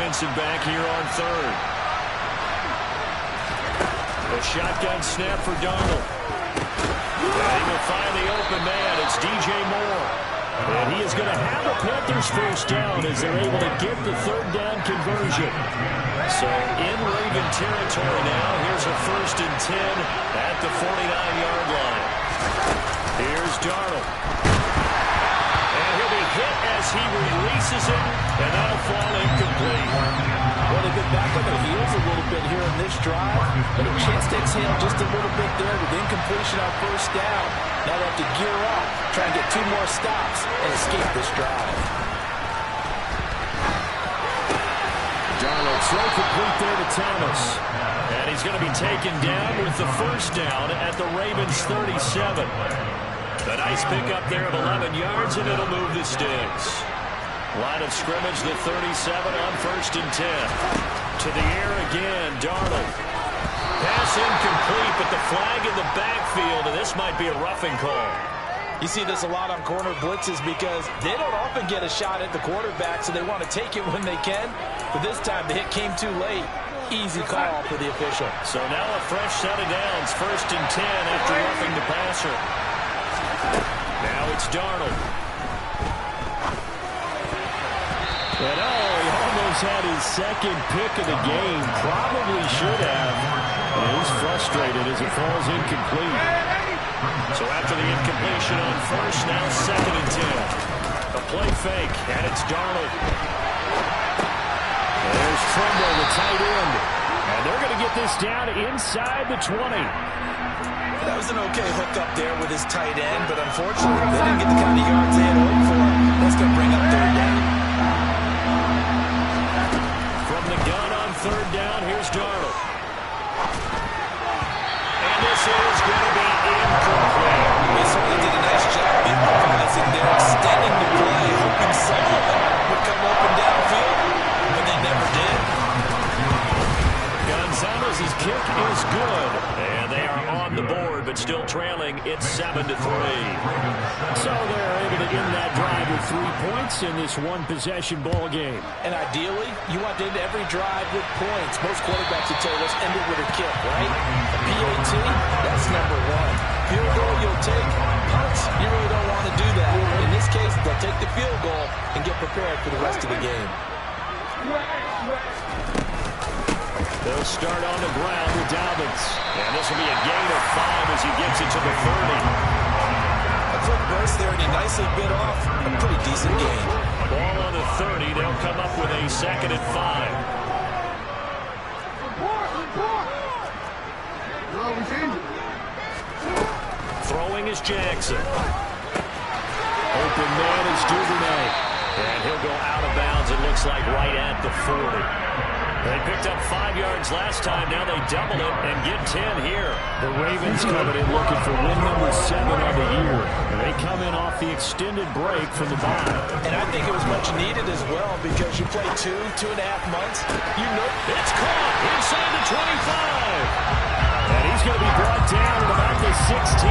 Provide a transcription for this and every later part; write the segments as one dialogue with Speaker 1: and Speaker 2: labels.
Speaker 1: defensive back here on third. A shotgun snap for Darnold. And he will find the open man. It's DJ Moore. And he is going to have a Panthers first down as they're able to get the third down conversion. So in Raven territory now. Here's a 1st and 10 at the 49-yard line. Here's Darnold. And he'll be hit as he releases it, and that'll fall incomplete.
Speaker 2: Well, they've been back on their heels a little bit here in this drive, but a chance to exhale just a little bit there with incompletion on first down. Now they have to gear up, try and get 2 more stops, and escape this drive.
Speaker 1: Darnold throw complete there to Thomas. And he's going to be taken down with the first down at the Ravens 37. A nice pickup there of 11 yards, and it'll move the sticks. Line of scrimmage, the 37 on 1st and 10. To the air again, Darnold. Pass incomplete, but the flag in the backfield, and this might be a roughing call.
Speaker 2: You see this a lot on corner blitzes because they don't often get a shot at the quarterback, so they want to take it when they can. But this time, the hit came too late. Easy call for the official.
Speaker 1: So now a fresh set of downs, 1st and 10 after roughing the passer. Now it's Darnold. And he almost had his second pick of the game. Probably should have. And he's frustrated as it falls incomplete. So after the incompletion on first, now 2nd and 10. A play fake, and it's Darnold. And there's Trumbo, the tight end. And they're going to get this down inside the 20.
Speaker 2: That was an okay hook up there with his tight end, but unfortunately, they didn't get the kind of yards they had hoped for. That's going to bring up 3rd down.
Speaker 1: From the gun on 3rd down, here's Darnold. And this is going to be incomplete.
Speaker 2: They certainly did a nice job improvising there, extending the play, hoping someone would come open downfield, but they never did.
Speaker 1: Gonzalez's kick is good, and they are on the board, but still trailing. It's 7-3. So they're able to end that drive with 3 points in this one-possession ball game.
Speaker 2: And ideally, you want to end every drive with points. Most quarterbacks would tell you, let's end it with a kick, right? A PAT, that's number 1. Field goal you'll take. Punts, you really don't want to do that. In this case, they'll take the field goal and get prepared for the rest of the game.
Speaker 1: They'll start on the ground with Dobbins. And this will be a gain of 5 as he gets it to the 30.
Speaker 2: A quick burst there, and he nicely bit off a pretty decent gain.
Speaker 1: Ball on the 30. They'll come up with a 2nd and 5. Throwing is Jackson. Open man is Duvernay. And he'll go out of bounds, it looks like, right at the 40. They picked up 5 yards last time. Now they double it and get 10 here. The Ravens coming in looking for win number 7 of the year. And they come in off the extended break from the bye.
Speaker 2: And I think it was much needed as well because you play 2.5 months. You know
Speaker 1: it's caught inside the 25. And he's going to be brought down at about the 16.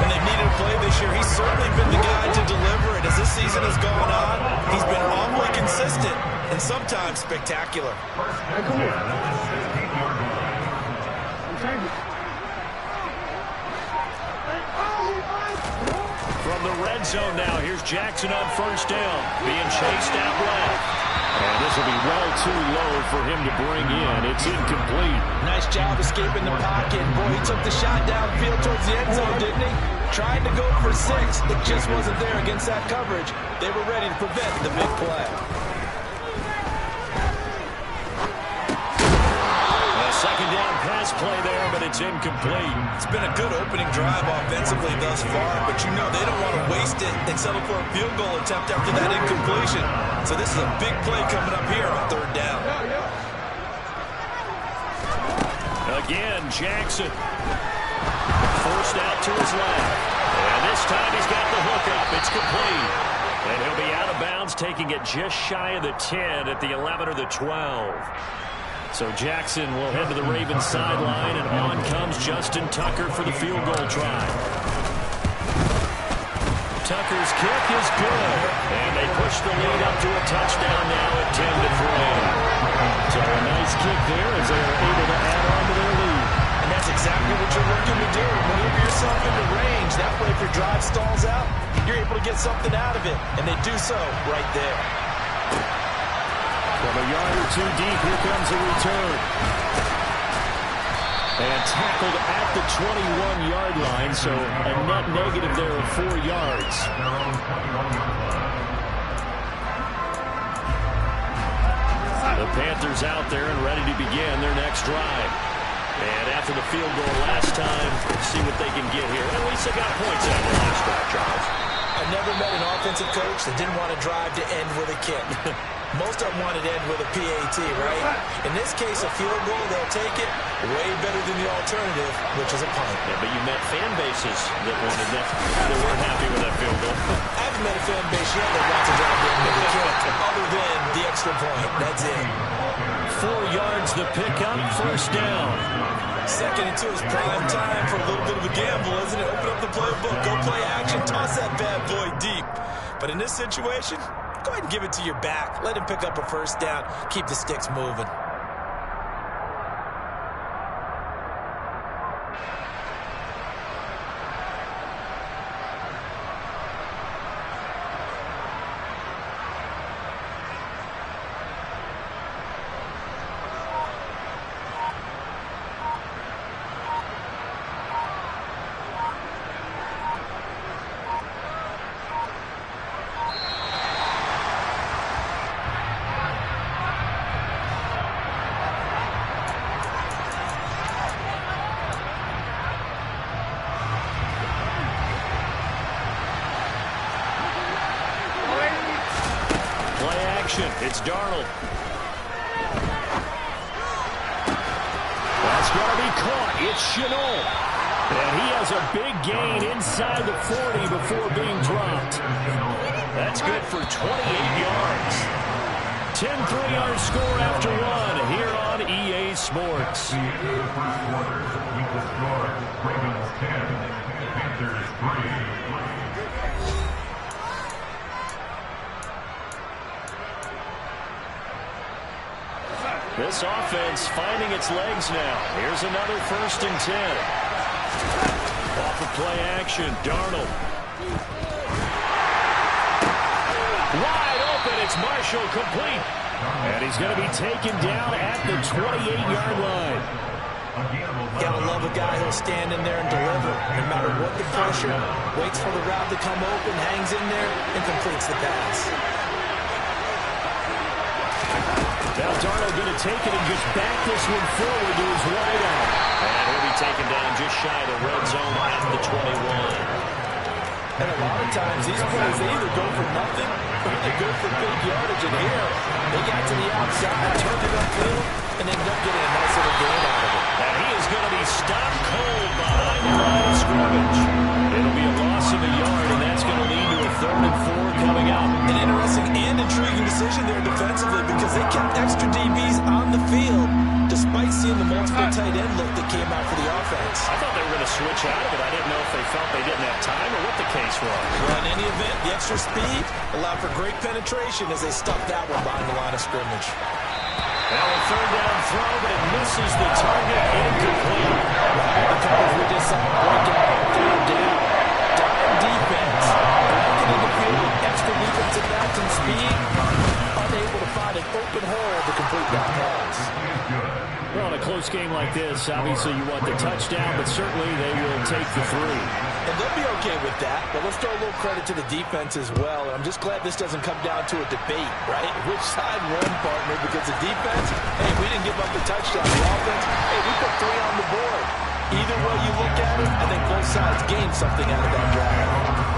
Speaker 2: When they've needed a play this year, he's certainly been the guy to deliver it. As this season has gone on, he's been awfully consistent and sometimes spectacular.
Speaker 1: From the red zone now, here's Jackson on first down, being chased out left. And this will be well too low for him to bring in. It's incomplete.
Speaker 2: Nice job escaping the pocket. Boy, he took the shot downfield towards the end zone, didn't he? Trying to go for 6. It just wasn't there against that coverage. They were ready to prevent the big play.
Speaker 1: A 2nd down pass play there, but it's incomplete.
Speaker 2: It's been a good opening drive offensively thus far, but you know they don't want to waste it and settle for a field goal attempt after that incompletion. So this is a big play coming up here on 3rd down.
Speaker 1: Again, Jackson. Forced out to his left. And this time he's got the hook up. It's complete. And he'll be out of bounds, taking it just shy of the 10 at the 11 or the 12. So Jackson will head to the Ravens sideline, and on comes Justin Tucker for the field goal try. Tucker's kick is good. And they push the lead up to a touchdown now at 10-3. So a nice kick there as they are able to add on to their lead.
Speaker 2: And that's exactly what you're looking to do. Maneuver yourself into range. That way, if your drive stalls out, you're able to get something out of it. And they do so right there.
Speaker 1: From a yard or two deep, here comes a return. And tackled at the 21-yard line, so a net negative there of 4 yards. The Panthers out there and ready to begin their next drive. And after the field goal last time, see what they can get here. At least they got points out of the last drive, Charles.
Speaker 2: I've never met an offensive coach that didn't want to drive to end with a kick. Most of them wanted to end with a PAT, right? In this case, a field goal, they'll take it. Way better than the alternative, which is a punt.
Speaker 1: Yeah, but you met fan bases that wanted that. They weren't happy with that field goal.
Speaker 2: I haven't met a fan base yet that wants to drive to end with a kick, other than the extra point. That's it.
Speaker 1: 4 yards the pickup, first down.
Speaker 2: Second and 2 is prime time for a little bit of a gamble, isn't it? Open up the playbook, go play action, toss that bad boy deep. But in this situation, go ahead and give it to your back. Let him pick up a first down. Keep the sticks moving.
Speaker 1: It's Darnold. That's going to be caught. It's Shenault. And he has a big gain inside the 40 before being dropped. That's good for 28 yards. 10-3-yard score after one here on EA Sports. Ravens 10, Panthers 3. This offense finding its legs now. Here's another 1st and 10. Off of play action, Darnold. Wide open, it's Marshall, complete. And he's going to be taken down at the 28-yard line.
Speaker 2: Gotta love a guy who'll stand in there and deliver. No matter what the pressure, waits for the route to come open, hangs in there, and completes the pass.
Speaker 1: Now Darnold going to take it and just back this one forward to his right arm. And he'll be taken down just shy of the red zone at the 21.
Speaker 2: And a lot of times these plays, they either go for nothing or they go for big yardage. And here, they got to the outside, turned it upfield, and ended up getting a nice little gain out of it.
Speaker 1: And he is going to be stopped cold behind the line of scrimmage. It'll be a loss of a yard, and that's going to lead to a 3rd and 4 coming up.
Speaker 2: An interesting and intriguing decision there defensively because they kept extra DBs on the field despite seeing the multiple tight end look that came out for the offense.
Speaker 1: I thought they were going to switch out of it. I didn't know if they felt they didn't have time or what the case was.
Speaker 2: Well, in any event, the extra speed allowed for great penetration as they stuffed that one behind the line of scrimmage.
Speaker 1: Now a 3rd down throw, but it misses the target, incomplete.
Speaker 2: The coverage we just saw break out on 3rd down. Dime defense. Breaking in the field with extra defensive backs and speed. Unable to find an open hole to complete that pass.
Speaker 1: Well, in a close game like this, obviously you want the touchdown, but certainly they will take the 3.
Speaker 2: And they'll be okay with that, but let's throw a little credit to the defense as well. And I'm just glad this doesn't come down to a debate, right? Which side won, partner? Because the defense, hey, we didn't give up the touchdown. The offense, hey, we put 3 on the board. Either way you look at it, I think both sides gained something out of that drive.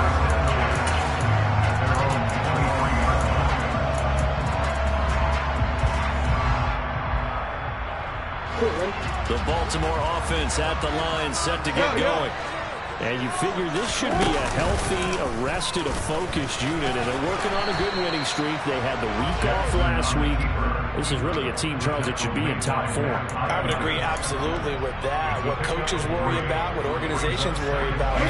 Speaker 1: The Baltimore offense at the line, set to get going. And you figure this should be a healthy, arrested, a focused unit, and they're working on a good winning streak. They had the week off last week. This is really a team, Charles, that should be in top form.
Speaker 2: I would agree absolutely with that. What coaches worry about, what organizations worry about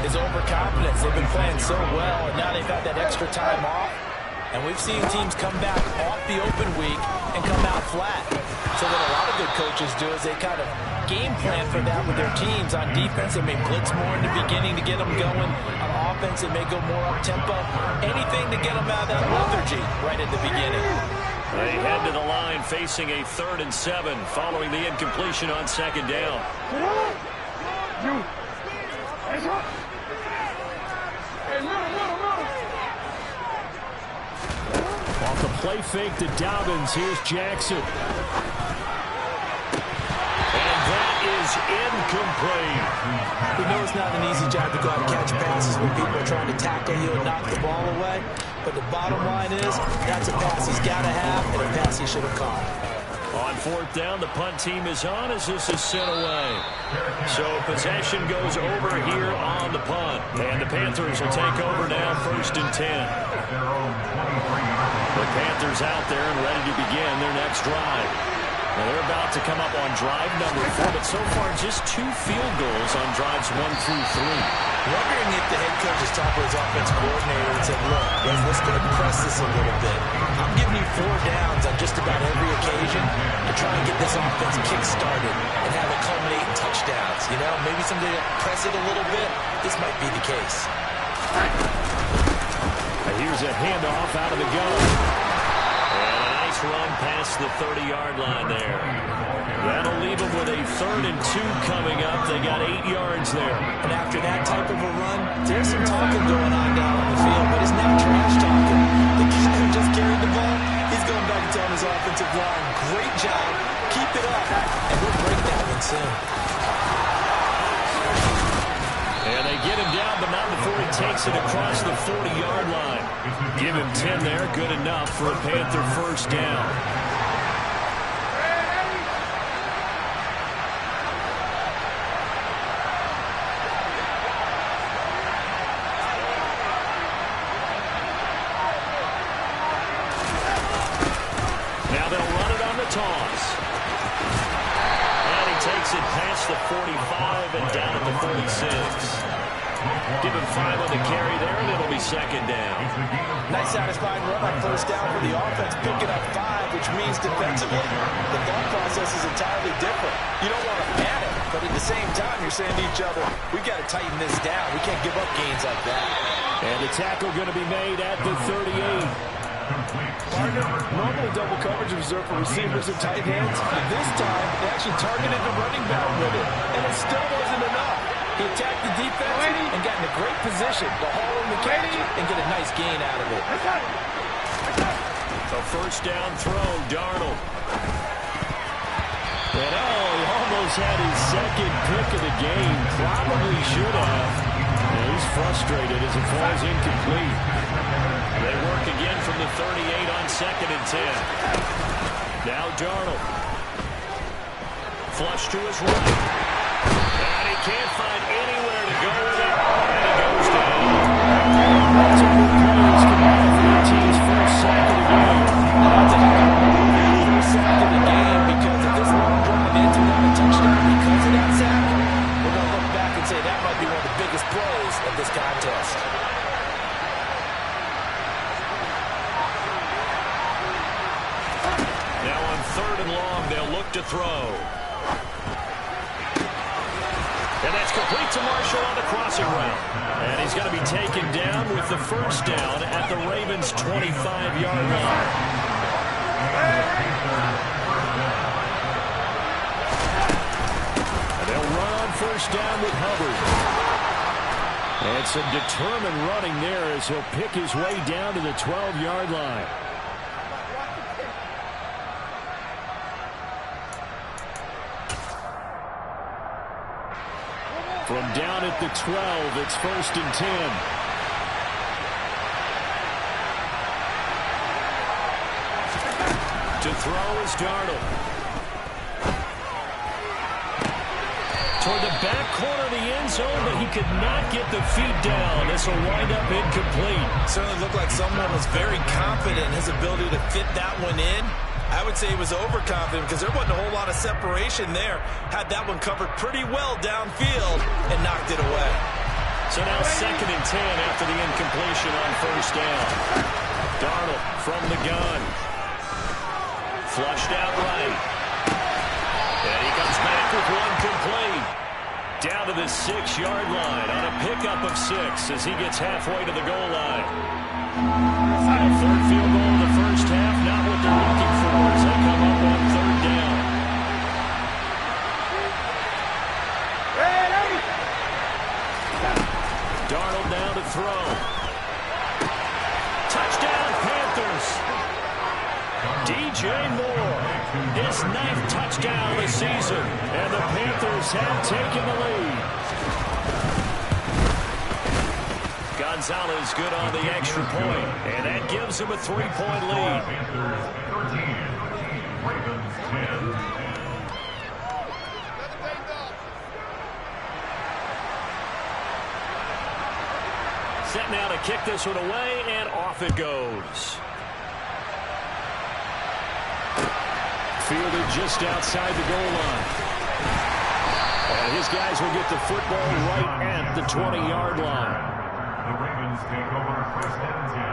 Speaker 2: is overconfidence. They've been playing so well, and now they've had that extra time off. And we've seen teams come back off the open week and come out flat. So what a lot of good coaches do is they kind of game plan for that with their teams. On defense, they may blitz more in the beginning to get them going. On offense, they may go more up-tempo. Anything to get them out of that lethargy right at the beginning.
Speaker 1: They head to the line facing a 3rd and 7 following the incompletion on 2nd down. Off the play fake to Dobbins. Here's Jackson. And that is incomplete.
Speaker 2: We know it's not an easy job to go out and catch passes when people are trying to tackle you and knock the ball away. But the bottom line is that's a pass he's got to have and a pass he should have caught.
Speaker 1: On 4th down, the punt team is on as this is sent away. So possession goes over here on the punt. And the Panthers will take over now 1st and 10. The Panthers out there and ready to begin their next drive. Now they're about to come up on drive number 4, but so far just 2 field goals on drives 1 through 3.
Speaker 2: Wondering if the head coach is talking to his offensive coordinator and said, look, let's go ahead and press this a little bit. I'm giving you 4 downs on just about every occasion to try and get this offense kick-started and have it culminate in touchdowns. You know, maybe someday press it a little bit. This might be the case.
Speaker 1: Here's a handoff out of the gun. And a nice run past the 30-yard line there. That'll leave them with a 3rd and 2 coming up. They got 8 yards there.
Speaker 2: And after that type of a run, there's some talking going on down on the field, but it's not trash talking. The guy who just carried the ball, he's going back and telling his offensive line, great job, keep it up, and we'll break that one soon.
Speaker 1: And they get him down, but not before he takes it across the 40-yard line. Give him 10 there, good enough for a Panther 1st down. Now they'll run it on the toss. And he takes it past the 45 and down at the 46. Give him 5 on the carry there, and it'll be 2nd down.
Speaker 2: Nice satisfying run on 1st down for the offense, picking up 5, which means defensively, the thought process is entirely different. You don't want to panic, but at the same time, you're saying to each other, we've got to tighten this down. We can't give up gains like that.
Speaker 1: And the tackle going to be made at the 38.
Speaker 2: Partner, normally double coverage is reserved for receivers and tight ends. But this time, they actually targeted the running back with it, and it still wasn't enough. He attacked the defense and got in a great position to haul in the catch and get a nice gain out of it.
Speaker 1: A 1st down throw, Darnold. And he almost had his 2nd pick of the game. Probably should have. And he's frustrated as it falls incomplete. They work again from the 38 on 2nd and 10. Now Darnold. Flush to his right. And he can't find anywhere to go with it. And he goes down. Multiple players combined for the team's 1st sack of the game. First sack of the game, because if this long drive ends without a touchdown because of that sack, we're going to look back and say that might be one of the biggest plays of this contest. Now on 3rd and long, they'll look to throw. And that's complete to Marshall on the crossing route. And he's going to be taken down with the 1st down at the Ravens' 25-yard line. And they'll run on 1st down with Hubbard. And some determined running there as he'll pick his way down to the 12-yard line. From down at the 12, it's 1st and 10. To throw is Darnold. Toward the back corner of the end zone, but he could not get the feet down. This will wind up incomplete.
Speaker 2: Certainly looked like someone was very confident in his ability to fit that one in. I would say he was overconfident because there wasn't a whole lot of separation there. Had that one covered pretty well downfield and knocked it away.
Speaker 1: So now 2nd and 10 after the incompletion on first down. Darnold from the gun. Flushed out right. And he comes back with one complete. Down to the 6-yard line on a pickup of 6 as he gets halfway to the goal line. Third field goal in the first half, not what they're looking for as they come up on 3rd down. Darnold now to throw. Touchdown, Panthers. DJ Moore, his 9th touchdown of the season, and the Panthers have taken the lead. Gonzalez good on the extra point, and that gives him a 3-point lead. Set now to kick this one away, and off it goes. Fielded just outside the goal line. And his guys will get the football right at the 20-yard line.
Speaker 3: The Ravens take over 1st and 10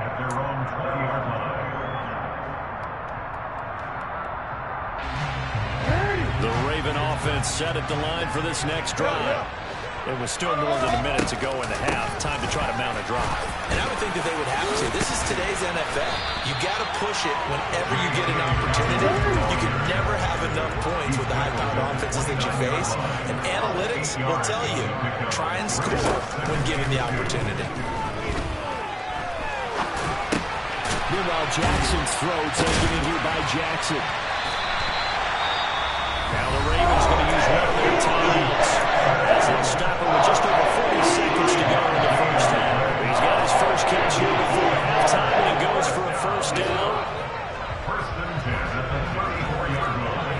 Speaker 3: at their own 20-yard line.
Speaker 1: The Raven offense set at the line for this next drive. It was still more than a minute to go in the half. Time to try to mount a drive.
Speaker 2: And I would think that they would have to. This is today's NFL. You got to push it whenever you get an opportunity. You can never have enough points with the high-powered offenses that you face. And analytics will tell you, try and score when given the opportunity.
Speaker 1: Meanwhile, Jackson's throw taken in here by Jackson. Now the Ravens going to use one of their timeouts as they'll stop it with just over 40 seconds to go in the first half. He's got his first catch here before halftime, and he goes for a first down.
Speaker 3: 1st and 10 at the 34-yard line.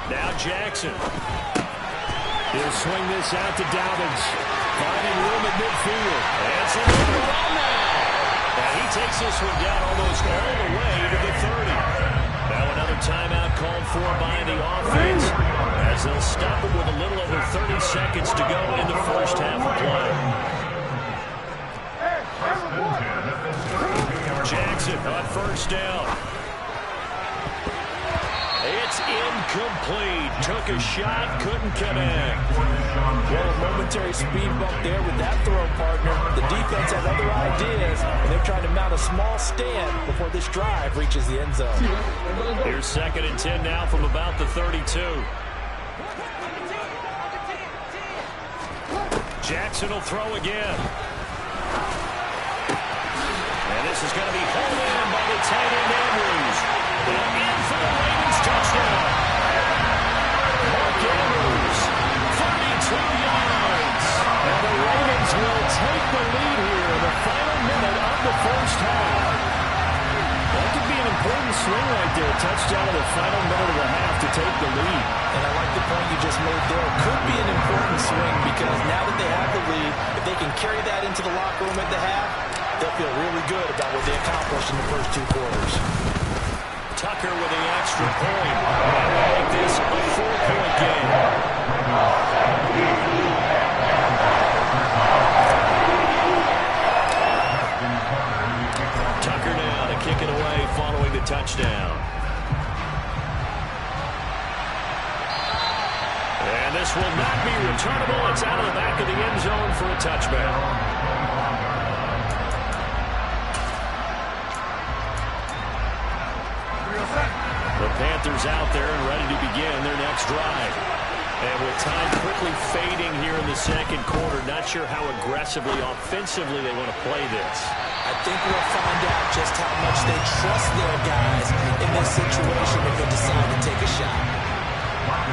Speaker 1: Now Jackson. He'll swing this out to Dobbins. Finding room at midfield. And some room on now. And he takes this one down almost all the way to the 30. Now another timeout called for by the offense as they'll stop it with a little over 30 seconds to go in the first half of play. Jackson on first down. It's incomplete. Took a shot, couldn't connect.
Speaker 2: Well, a momentary speed bump there with that throw, partner. The defense had other ideas, and they're trying to mount a small stand before this drive reaches the end zone.
Speaker 1: Here's 2nd and 10 now from about the 32. Jackson will throw again. And this is going to be hauled in by the tight end Andrews. And in for the Ravens touchdown. Mark Andrews, 32 yards. And the Ravens will take the lead here in the final minute of the first half. That could be an important swing right there. Touchdown in the final minute of the half to take the lead.
Speaker 2: And I like the point you just made there. Could be an important swing because now that they have the lead, if they can carry that into the locker room at the half, they'll feel really good about what they accomplished in the first 2 quarters.
Speaker 1: Tucker with the extra point. And will make this a 4-point game. Tucker now to kick it away following the touchdown. And this will not be returnable. It's out of the back of the end zone for a touchback. The Panthers out there and ready to begin their next drive. And with time quickly fading here in the second quarter, not sure how aggressively, offensively they want to play this.
Speaker 2: I think we'll find out just how much they trust their guys in this situation if they decide to take a shot.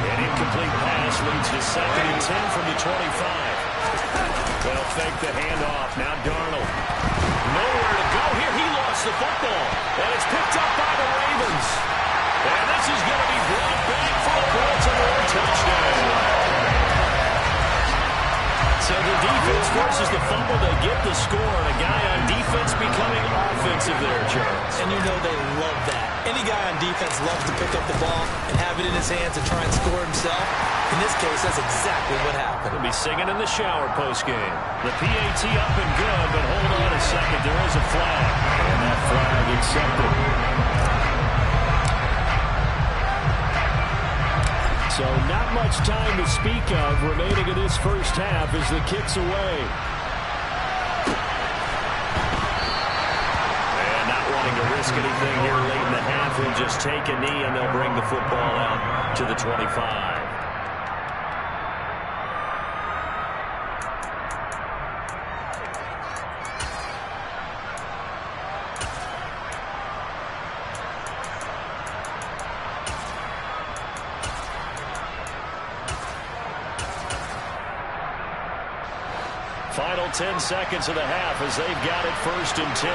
Speaker 1: An incomplete pass leads to 2nd and 10 from the 25. They'll fake the handoff. Now Darnold. Nowhere to go here. He lost the football. And it's picked up by the Ravens. And this is going to be brought back for a Baltimore touchdown. So the defense forces the fumble. They get the score, and a guy on defense
Speaker 2: know they love that. Any guy on defense loves to pick up the ball and have it in his hands and try and score himself. In this case, that's exactly what happened.
Speaker 1: He'll be singing in the shower postgame. The PAT up and good, but hold on a second. There is a flag. And that flag accepted. So not much time to speak of remaining in this first half as the kick's away. And not wanting to risk anything here late in the half, he'll just take a knee and they'll bring the football out to the 25. Final 10 seconds of the half as they've got it 1st and 10.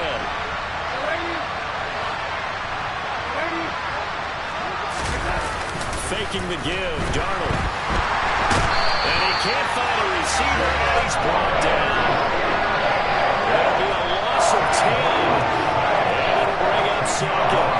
Speaker 1: Faking the give, Darnold. And he can't find a receiver, and he's brought down. That'll be a loss of 10. And it'll bring up 2nd.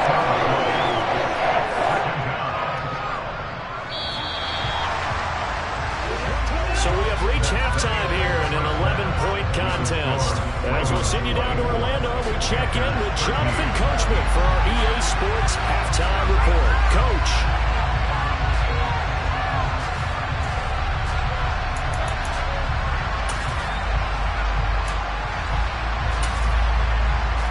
Speaker 1: So we have reached halftime here in an 11-point contest. As we'll send you down to Orlando, we check in with Jonathan Coachman for our EA Sports Halftime Report. Coach.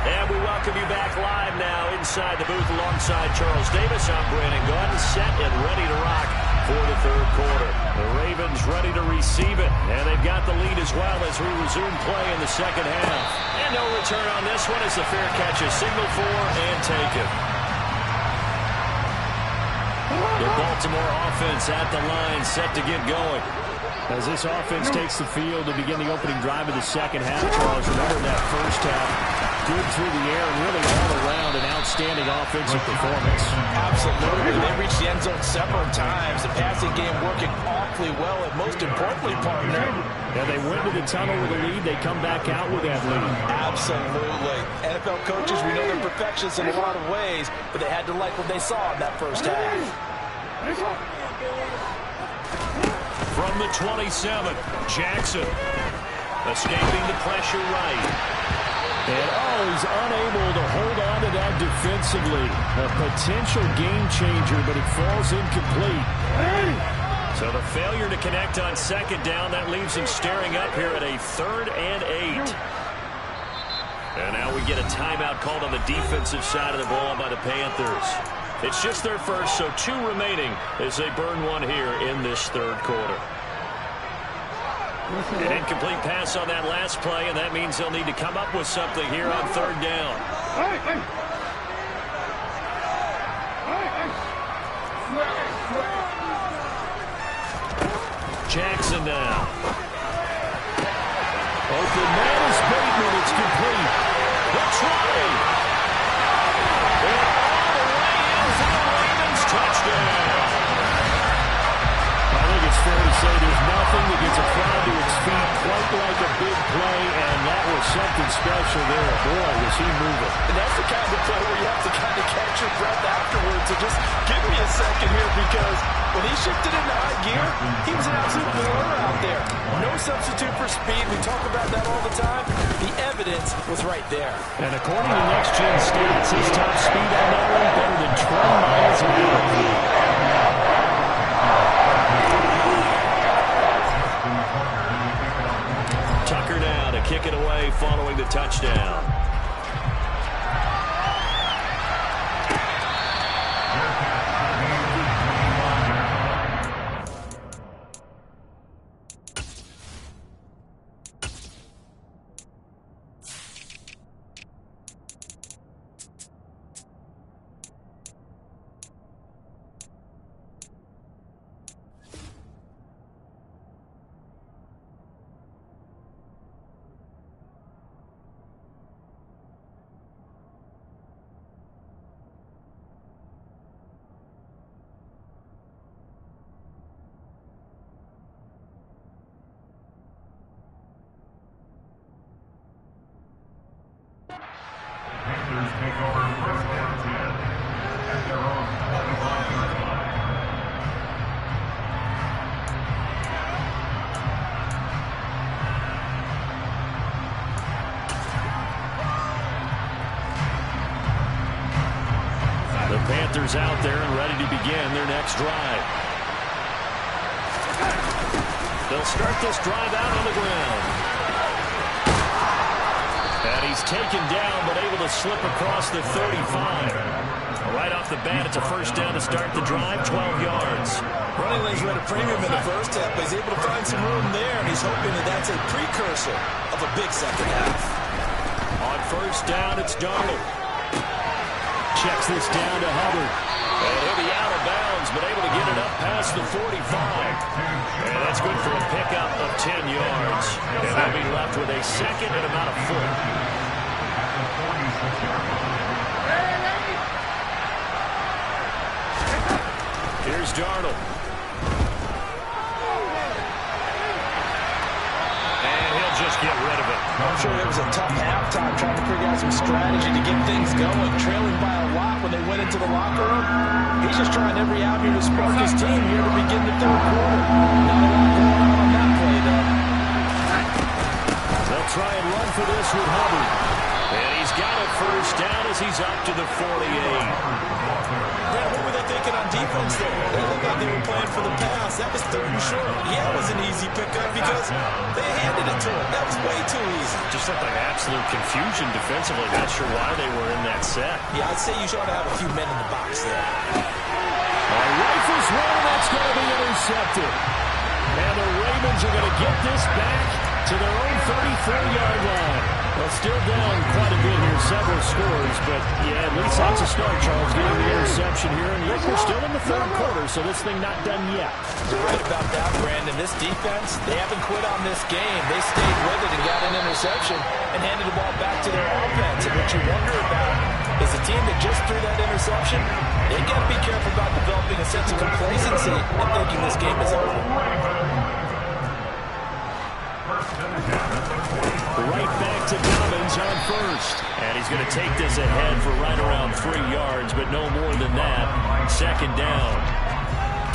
Speaker 1: And we welcome you back live now inside the booth alongside Charles Davis. I'm Brandon Gaudin, set and ready to rock for the 3rd quarter. The Ravens ready to receive it, and they've got the lead as well as we resume play in the 2nd half. And no return on this one as the fair catch is signaled for and taken. The Baltimore offense at the line, set to get going. As this offense takes the field to begin the opening drive of the 2nd half, Charles, remember that first half, good through the air and really all around an outstanding offensive performance.
Speaker 2: Absolutely. They reached the end zone several times. The passing game working awfully well, and most importantly, partner.
Speaker 1: And they went to the tunnel with a lead. They come back out with that lead.
Speaker 2: Absolutely. NFL coaches, we know they're perfectionists in a lot of ways, but they had to like what they saw in that first half.
Speaker 1: From the 27, Jackson escaping the pressure right. And he's unable to hold on to that defensively. A potential game changer, but it falls incomplete. So the failure to connect on 2nd down, that leaves him staring up here at a 3rd and 8. And now we get a timeout called on the defensive side of the ball by the Panthers. It's just their first, so 2 remaining as they burn one here in this 3rd quarter. An incomplete pass on that last play, and that means they'll need to come up with something here on 3rd down. Jackson now. Open man is Bateman. It's complete. The try. And all the way in for the Ravens touchdown. I think it's fair to say there's nothing that gets a crowd to its feet quite like a big play, and that was something special there. Boy, was he moving.
Speaker 2: And that's the kind of play where you have to kind of catch your breath afterwards. So just give me a second here, because when he shifted into high gear, he was an absolute killer out there. No substitute for speed. We talk about that all the time. The evidence was right there.
Speaker 1: And according to Next Gen Stats, his top speed on that one better than 20 miles an hour. Tucker now to kick it away following the touchdown.
Speaker 3: Panthers take over first
Speaker 1: Panthers out there and ready to begin their next drive. They'll start this drive out on the ground. And he's taken down, but able to slip across the 35. Right off the bat, it's a first down to start the drive, 12 yards.
Speaker 2: Running lanes were at a premium in the first half, but he's able to find some room there, and he's hoping that that's a precursor of a big second half.
Speaker 1: On first down, it's Darnold. Checks this down to Hubbard. And he'll be out of bounds, but able to get it up past the 45. And that's good for a pickup of 10 yards. And they'll be left with a second and about a foot. Here's Darnold. And he'll just get rid of it.
Speaker 2: I'm sure it was a tough halftime trying to figure out some strategy to get things going. Trailing by a lot when they went into the locker room. He's just trying every avenue to spark his team here to begin the third quarter. Not a lot going on that play, though.
Speaker 1: They'll try and run for this with Hubbard. And he's got it first down as he's up to the 48.
Speaker 2: Brad, what were they thinking on defense there? They looked like they were playing for the pass. That was third and short. Yeah, it was an easy pickup because they handed it to him. That was way too easy.
Speaker 1: Just looked like absolute confusion defensively. Not sure why they were in that set.
Speaker 2: Yeah, I'd say you should have a few men in the box there.
Speaker 1: Rifles one, that's going to be intercepted. And the Ravens are going to get this back to their own 34-yard line. Well, still down quite a bit here, several scores, but yeah, at least that's a start, Charles, getting the interception here. And look, we're still in the third quarter, so this thing not done yet.
Speaker 2: You're right about that, Brandon. This defense, they haven't quit on this game. They stayed with it and got an interception and handed the ball back to their offense. And what you wonder about is the team that just threw that interception, they got to be careful about developing a sense of complacency and thinking this game is over.
Speaker 1: Right back to Dobbins on first. And he's going to take this ahead for right around 3 yards, but no more than that. Second down.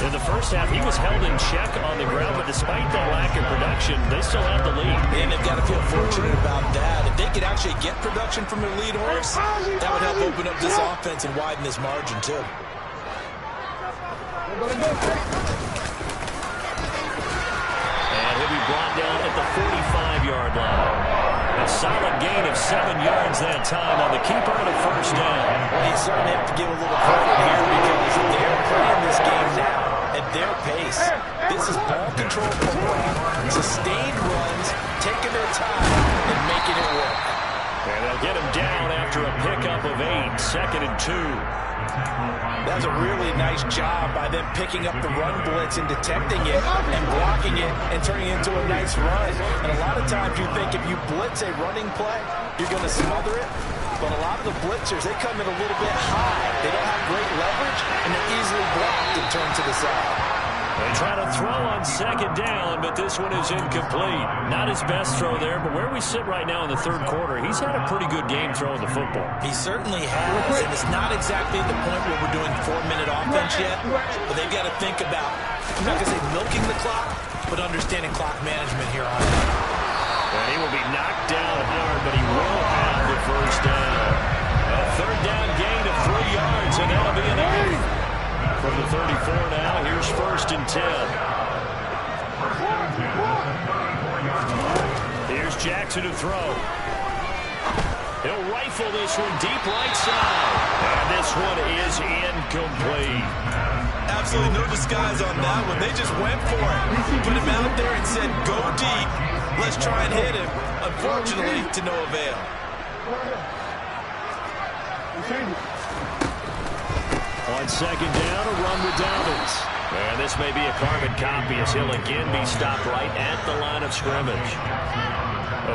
Speaker 1: In the first half, he was held in check on the ground, but despite that lack of production, they still have the lead.
Speaker 2: And they've got to feel fortunate about that. If they could actually get production from their lead horse, that would help open up this offense and widen this margin, too.
Speaker 1: And he'll be brought down at the 45-yard line. A solid gain of 7 yards that time on the keeper and a first down.
Speaker 2: Well, you certainly have to give a little credit here because they're playing this game now at their pace. This is ball control football, sustained runs, taking their time, and making it work.
Speaker 1: And they'll get him down after a pickup of 8, second and 2.
Speaker 2: That's a really nice job by them picking up the run blitz and detecting it and blocking it and turning it into a nice run. And a lot of times you think if you blitz a running play, you're going to smother it. But a lot of the blitzers, they come in a little bit high. They don't have great leverage, and they're easily blocked and turned to the side.
Speaker 1: They try to throw on second down, but this one is incomplete. Not his best throw there, but where we sit right now in the third quarter, he's had a pretty good game throwing the football.
Speaker 2: He certainly has, and it's not exactly at the point where we're doing 4-minute offense yet, but they've got to think about, I'm not going to say milking the clock, but understanding clock management here on it.
Speaker 1: And he will be knocked down hard, but he will have the first down. A third down gain of 3 yards, and that'll be enough. From the 34 now, here's first and 10. Here's Jackson to throw. He'll rifle this one deep right side. And this one is incomplete.
Speaker 2: Absolutely no disguise on that one. They just went for it. Put him out there and said, go deep. Let's try and hit him. Unfortunately, to no avail.
Speaker 1: On second down, a run with Dobbins. And this may be a carbon copy as he'll again be stopped right at the line of scrimmage.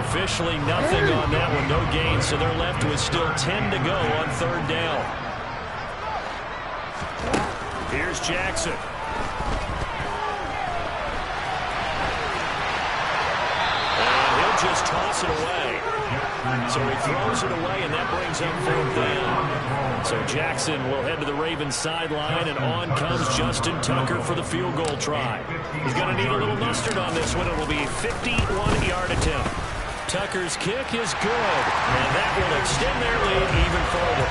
Speaker 1: Officially nothing on that one, no gain, so they're left with still 10 to go on third down. Here's Jackson. And he'll just toss it away. So he throws it away, and that brings up fourth down. So Jackson will head to the Ravens sideline, and on comes Justin Tucker for the field goal try. He's going to need a little mustard on this one. It will be a 51-yard attempt. Tucker's kick is good, and that will extend their lead even further.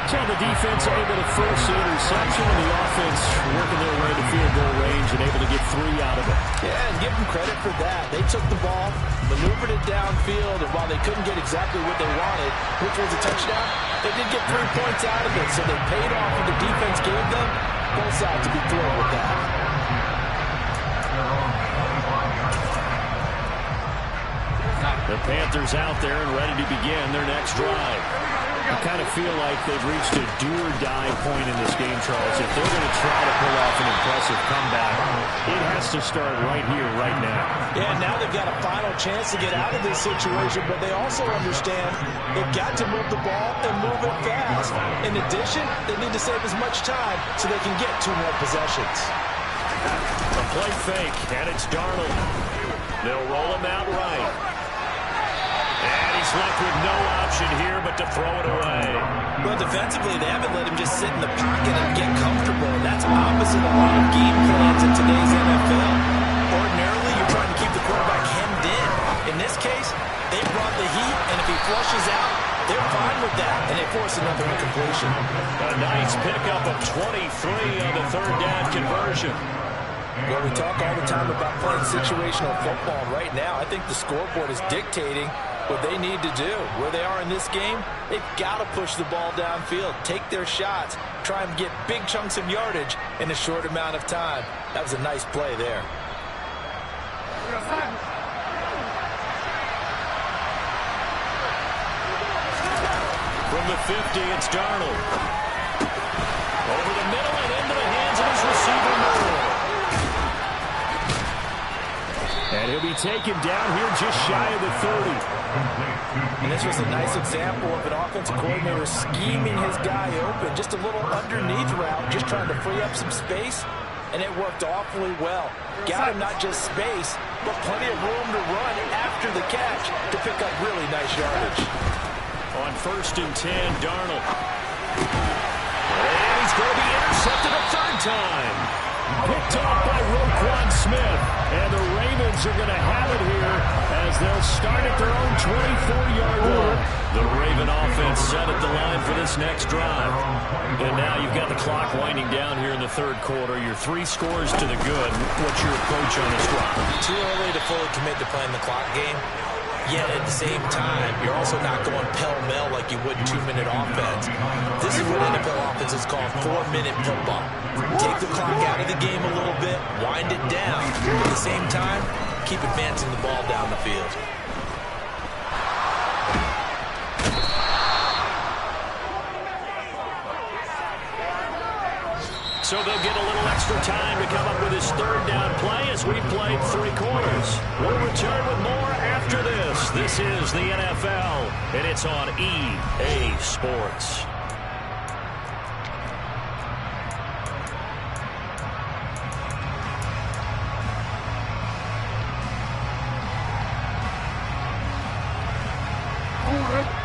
Speaker 1: So the defense able to force the interception, and the offense working their way to field goal range and able to get 3 out of it.
Speaker 2: Yeah, and give them credit for that. They took the ball, maneuvered it downfield, and while they couldn't get exactly what they wanted, which was a touchdown, they did get 3 points out of it. So they paid off what the defense gave them. Both sides to be thrilled with that.
Speaker 1: The Panthers out there and ready to begin their next drive. I kind of feel like they've reached a do-or-die point in this game, Charles. If they're going to try to pull off an impressive comeback, it has to start right here, right now.
Speaker 2: Yeah, now they've got a final chance to get out of this situation, but they also understand they've got to move the ball and move it fast. In addition, they need to save as much time so they can get 2 more possessions.
Speaker 1: A play fake, and it's Darnold. They'll roll him out right. And he's left with no option here but to throw it away.
Speaker 2: Well, defensively, they haven't let him just sit in the pocket and get comfortable. And that's opposite a lot of game plans in today's NFL. Ordinarily, you're trying to keep the quarterback hemmed in. In this case, they brought the heat, and if he flushes out, they're fine with that. And they force another incompletion.
Speaker 1: A nice pickup of 23 on the third down conversion.
Speaker 2: Well, we talk all the time about playing situational football. Right now, I think the scoreboard is dictating what they need to do. Where they are in this game, they've got to push the ball downfield, take their shots, try and get big chunks of yardage in a short amount of time. That was a nice play there.
Speaker 1: From the 50, it's Darnold. Over the middle and into the hands of his receiver, Moore. And he'll be taken down here just shy of the 30.
Speaker 2: And this was a nice example of an offensive coordinator scheming his guy open. Just a little underneath route, just trying to free up some space. And it worked awfully well. Got him not just space, but plenty of room to run after the catch to pick up really nice yardage.
Speaker 1: On 1st and 10, Darnold. And he's going to be intercepted a 3rd time. Picked off by Roquan Smith. And the Ravens are going to have it here as they'll start at their own 24-yard line. The Raven offense set at the line for this next drive. And now you've got the clock winding down here in the 3rd quarter. You're 3 scores to the good. What's your approach on this drive?
Speaker 2: Too early to fully commit to playing the clock game. Yet at the same time, you're also not going pell-mell like you would 2-minute offense. This is what NFL offenses call 4-minute football. Take the clock out of the game a little bit, wind it down. At the same time, keep advancing the ball down the field.
Speaker 1: So they'll get a little extra time to come up with his 3rd down play as we played 3 quarters. We'll return with more after this. This is the NFL, and it's on EA Sports.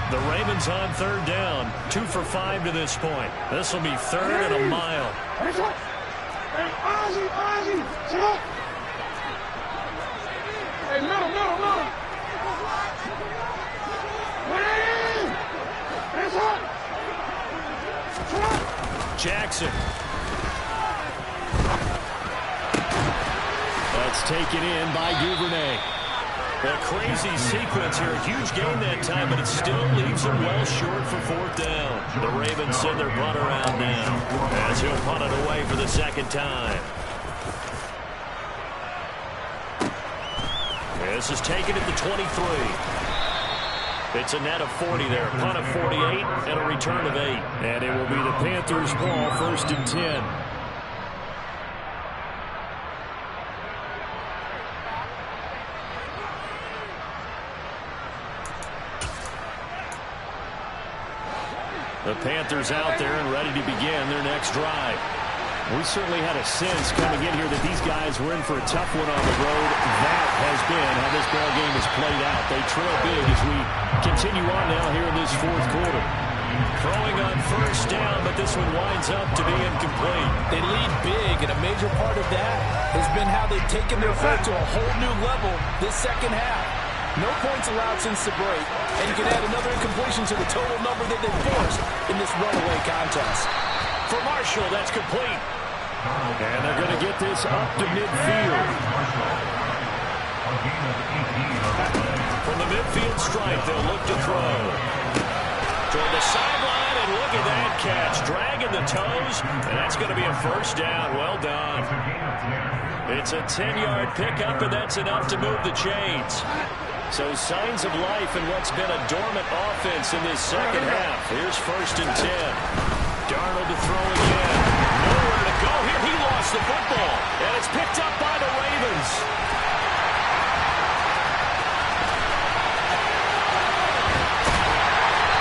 Speaker 1: The Ravens on 3rd down. 2 for 5 to this point. This will be 3rd and a mile.
Speaker 4: Hey, middle.
Speaker 1: Jackson. That's taken in by Duvernay. A crazy sequence here. A huge gain that time, but it still leaves them well short for 4th down. The Ravens send their punter out now as he'll punt it away for the 2nd time. This is taken at the 23. It's a net of 40 there. Punt of 48 and a return of 8. And it will be the Panthers' ball, 1st and 10. The Panthers out there and ready to begin their next drive. We certainly had a sense coming in here that these guys were in for a tough one on the road. That has been how this ball game has played out. They trail big as we continue on now here in this 4th quarter. Throwing on 1st down, but this one winds up to be incomplete.
Speaker 2: They lead big, and a major part of that has been how they've taken their foot to a whole new level this 2nd half. No points allowed since the break, and you can add another incompletion to the total number that they forced in this runaway contest.
Speaker 1: For Marshall, that's complete. And they're going to get this up to midfield. From the midfield stripe, they'll look to throw. Toward the sideline, and look at that catch. Dragging the toes, and that's going to be a first down. Well done. It's a 10-yard pickup, and that's enough to move the chains. So signs of life in what's been a dormant offense in this second half. Here's 1st and 10. Darnold to throw again. Nowhere to go here. He lost the football, and it's picked up by the Ravens.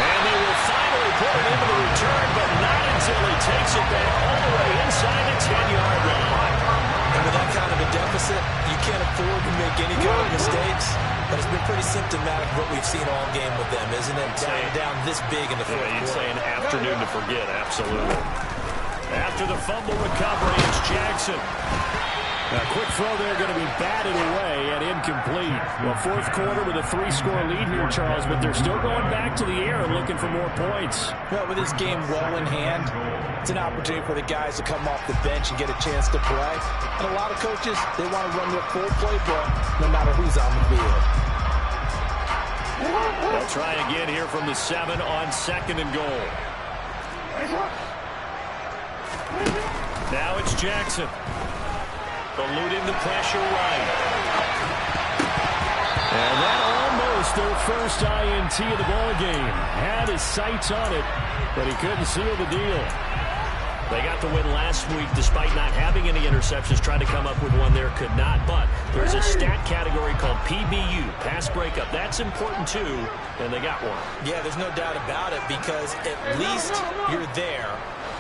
Speaker 1: And they will finally put it into the return, but not until he takes it back all the way inside the 10-yard line.
Speaker 2: And with that kind of a deficit, you can't afford to make any kind of mistakes. But it's been pretty symptomatic of what we've seen all game with them, isn't it? Down this big in the fourth quarter.
Speaker 1: You'd say an afternoon to forget, absolutely. After the fumble recovery, it's Jackson. A quick throw there going to be batted away and incomplete. Well, fourth quarter with a 3-score lead here, Charles, but they're still going back to the air and looking for more points.
Speaker 2: Well, with this game well in hand, it's an opportunity for the guys to come off the bench and get a chance to play. And a lot of coaches, they want to run their full playbook no matter who's on the field.
Speaker 1: They'll try again here from the 7 on 2nd and goal. Now it's Jackson. Eluding the pressure right. And that almost their first INT of the ball game. Had his sights on it, but he couldn't seal the deal. They got the win last week despite not having any interceptions. Tried to come up with one there, could not. But there's a stat category called PBU, pass breakup. That's important too, and they got one.
Speaker 2: Yeah, there's no doubt about it because at least you're there,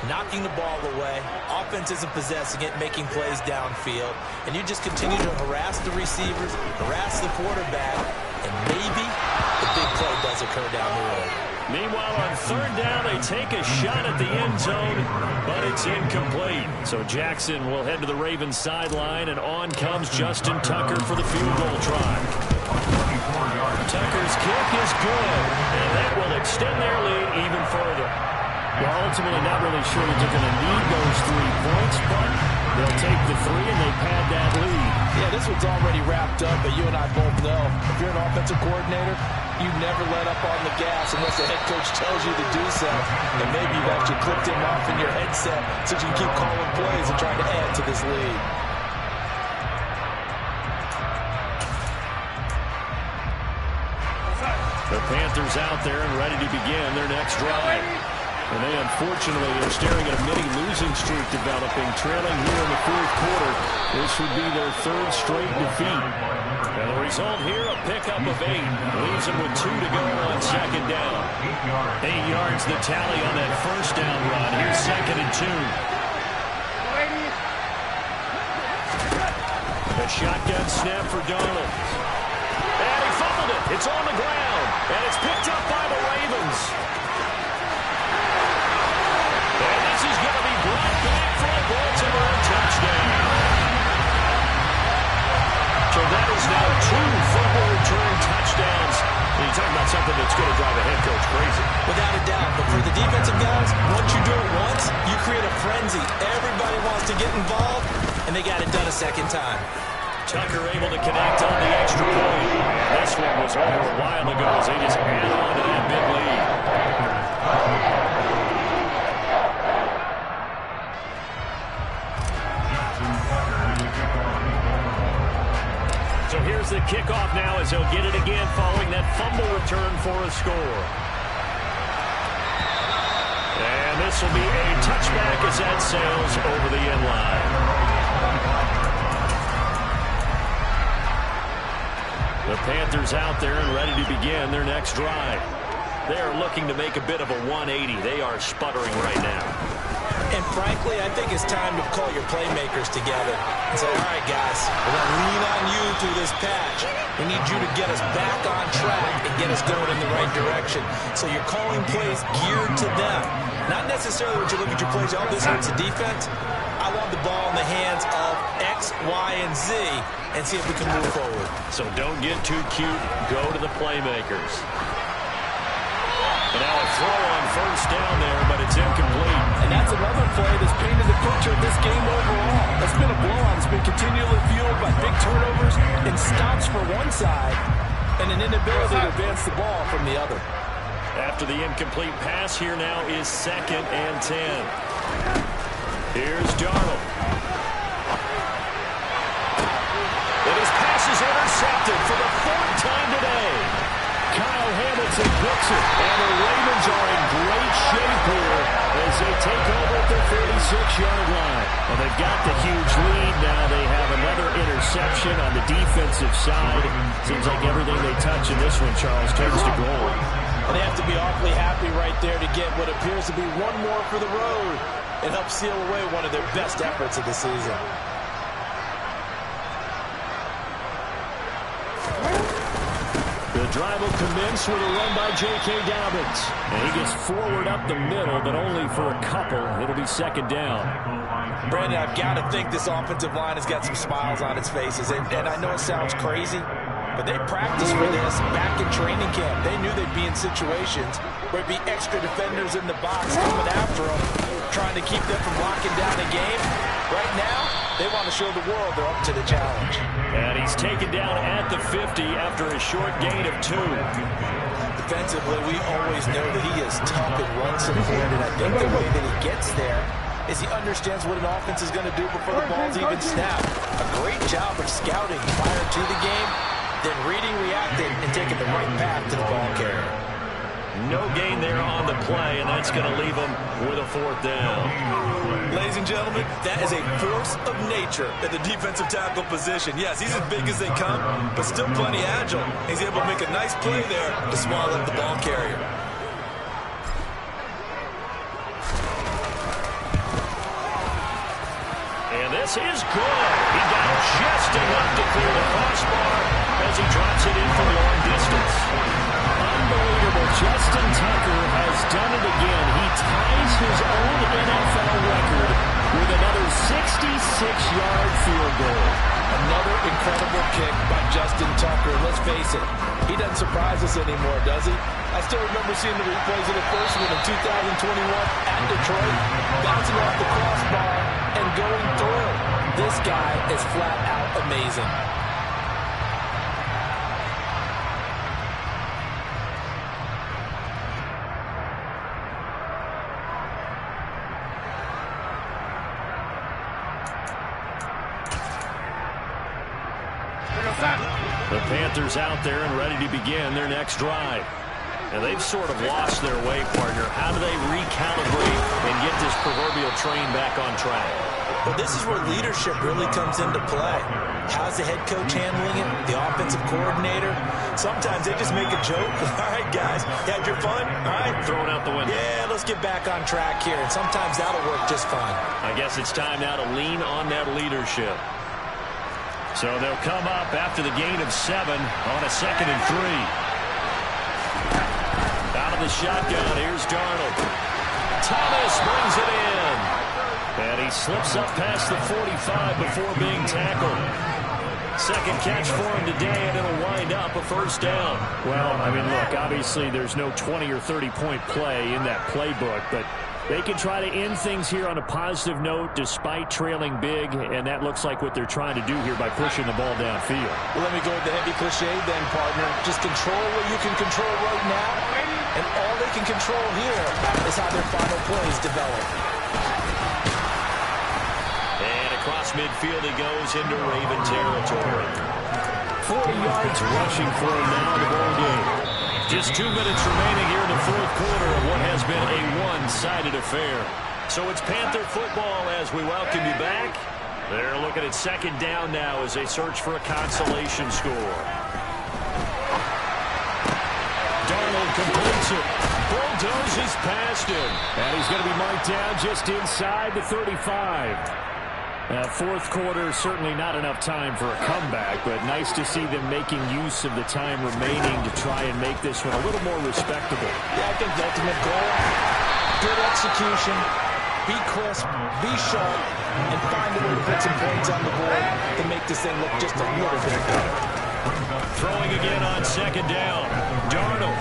Speaker 2: knocking the ball away. Offense isn't possessing it, making plays downfield. And you just continue to harass the receivers, harass the quarterback, and maybe the big play does occur down the road.
Speaker 1: Meanwhile, on 3rd down, they take a shot at the end zone, but it's incomplete. So Jackson will head to the Ravens sideline, and on comes Justin Tucker for the field goal try. Tucker's kick is good, and that will extend their lead even further. Well, ultimately not really sure that they're going to need those 3 points, but they'll take the 3 and they pad that lead.
Speaker 2: Yeah, this one's already wrapped up, but you and I both know if you're an offensive coordinator, you never let up on the gas unless the head coach tells you to do so. And maybe you've actually clipped him off in your headset so you can keep calling plays and trying to add to this lead.
Speaker 1: The Panthers out there and ready to begin their next drive. And they, unfortunately, are staring at a mini losing streak developing, trailing here in the fourth quarter. This would be their 3rd straight defeat. And the result here, a pickup of 8. Leaves them with 2 to go on 2nd down. 8 yards the tally on that 1st down run. Here's 2nd and 2. A shotgun snap for Darnold. And he fumbled it. It's on the ground. And it's picked up by the Ravens. And this is going to be brought back for a Baltimore touchdown. So that is now 2 fumble return touchdowns. And you're talking about something that's going to drive a head coach crazy.
Speaker 2: Without a doubt. But for the defensive guys, once you do it once, you create a frenzy. Everybody wants to get involved, and they got it done a 2nd time.
Speaker 1: Tucker able to connect on the extra point. This one was over a while ago as they just add on to that big lead. So here's the kickoff now as he'll get it again following that fumble return for a score. And this will be a touchback as that sails over the end line. The Panthers out there and ready to begin their next drive. They are looking to make a bit of a 180. They are sputtering right now.
Speaker 2: And frankly, I think it's time to call your playmakers together and say, all right, guys, we're going to lean on you through this patch. We need you to get us back on track and get us going in the right direction. So you're calling plays geared to them. Not necessarily when you look at your plays, oh, this hurts the defense. I want the ball in the hands of X X, Y, and Z and see if we can move forward.
Speaker 1: So don't get too cute. Go to the playmakers. And now a throw on first down there, but it's incomplete.
Speaker 2: And that's another play that's painted the picture of this game overall. It's been a blowout. It's been continually fueled by big turnovers and stops for one side and an inability to advance the ball from the other.
Speaker 1: After the incomplete pass, here now is 2nd and 10. Here's Darnold. And his pass is intercepted for the 4th time today. Kyle Hamilton picks it, and the Ravens are in great shape here as they take over at the 36-yard line. Well, they've got the huge lead. Now they have another interception on the defensive side. Seems like everything they touch in this one, Charles, turns to gold.
Speaker 2: And they have to be awfully happy right there to get what appears to be one more for the road. It helps seal away one of their best efforts of the season.
Speaker 1: The drive will commence with a run by J.K. Dobbins. And he gets forward up the middle, but only for a couple. It'll be 2nd down.
Speaker 2: Brandon, I've got to think this offensive line has got some smiles on its faces. And I know it sounds crazy, but they practiced for this back in training camp. They knew they'd be in situations where it'd be extra defenders in the box coming after them, trying to keep them from locking down a game. Right now, they want to show the world they're up to the challenge.
Speaker 1: And he's taken down at the 50 after a short gain of 2.
Speaker 2: Defensively, we always know that he is tough and run supported. I think the way that he gets there is he understands what an offense is going to do before the ball's even snapped. A great job of scouting prior to the game, then reading, reacting, and taking the right path to the ball carrier.
Speaker 1: No gain there on the play, and that's going to leave him with a 4th down.
Speaker 2: Ladies and gentlemen, that is a force of nature at the defensive tackle position. Yes, he's as big as they come, but still plenty agile. He's able to make a nice play there to swallow up the ball carrier.
Speaker 1: And this is good. He got just enough to clear the crossbar as he drops it in from long distance. Unbelievable. Justin Tucker has done it again. He ties his own NFL record with another 66-yard field goal.
Speaker 2: Another incredible kick by Justin Tucker. Let's face it, he doesn't surprise us anymore, does he? I still remember seeing the replays of the first one in 2021 at Detroit, bouncing off the crossbar and going through. This guy is flat out amazing.
Speaker 1: The Panthers out there and ready to begin their next drive. And they've sort of lost their way, partner. How do they recalibrate and get this proverbial train back on track?
Speaker 2: Well, this is where leadership really comes into play. How's the head coach handling it? The offensive coordinator? Sometimes they just make a joke. All right, guys, had your fun? All right.
Speaker 1: Throw it out the window.
Speaker 2: Yeah, let's get back on track here. And sometimes that'll work just fine.
Speaker 1: I guess it's time now to lean on that leadership. So they'll come up after the gain of 7 on a 2nd and 3. Out of the shotgun, here's Darnold. Thomas brings it in. And he slips up past the 45 before being tackled. Second catch for him today, and it'll wind up a 1st down. Well, I mean, look, obviously there's no 20 or 30-point play in that playbook, but they can try to end things here on a positive note despite trailing big, and that looks like what they're trying to do here by pushing the ball downfield.
Speaker 2: Well, let me go with the heavy cliche then, partner. Just control what you can control right now, and all they can control here is how their final plays develop.
Speaker 1: And across midfield he goes into Raven territory. 40 yards rushing for him now in the ball game. Just 2 minutes remaining here in the 4th quarter of what has been a one-sided affair. So it's Panther football as we welcome you back. They're looking at 2nd down now as they search for a consolation score. Darnold completes it. Bulldozes past him. And he's going to be marked down just inside the 35. 4th quarter, certainly not enough time for a comeback, but nice to see them making use of the time remaining to try and make this one a little more respectable.
Speaker 2: Yeah, I think the ultimate goal, good execution, be crisp, be sharp, and find a way to put some points on the board to make this thing look just a little bit better.
Speaker 1: Throwing again on second down. Darnold.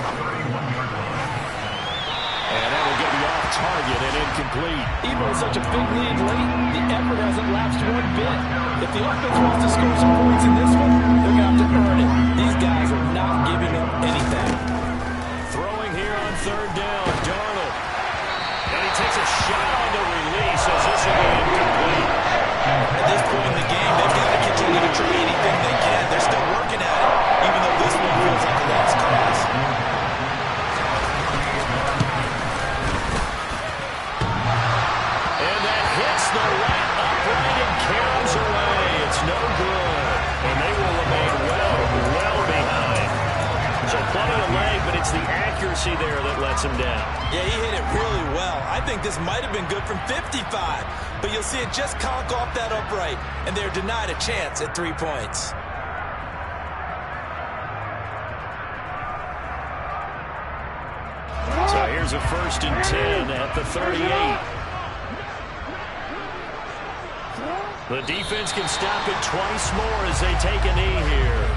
Speaker 1: And that will get me off target and incomplete.
Speaker 2: Even with such a big lead late, the effort hasn't lapsed one bit. If the offense wants to score some points in this one, they're going to have to earn it. These guys are not giving up anything.
Speaker 1: Throwing here on third down. Darnold. And he takes a shot on the release as this will be incomplete.
Speaker 2: At this point in the game, they've got to continue to try anything they can. They're still working at it, even though this one feels like a lost cause.
Speaker 1: And that hits the right upright and caroms away. It's no good. And they will remain well behind. So plenty of leg, but it's the accuracy there that lets him down.
Speaker 2: Yeah, he hit it really well. I think this might have been good from 55, but you'll see it just conk off that upright, and they're denied a chance at 3 points.
Speaker 1: So here's a 1st and 10 at the 38. The defense can stop it twice more as they take a knee here.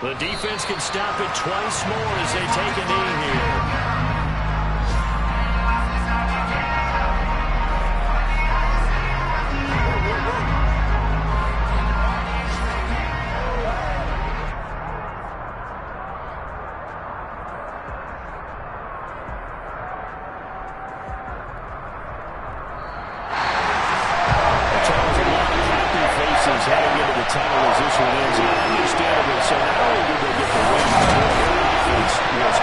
Speaker 1: The defense can stop it twice more as they take a knee here. Heading into the tunnel as this one ends. Understandable. So not only did they get the win, but their offense was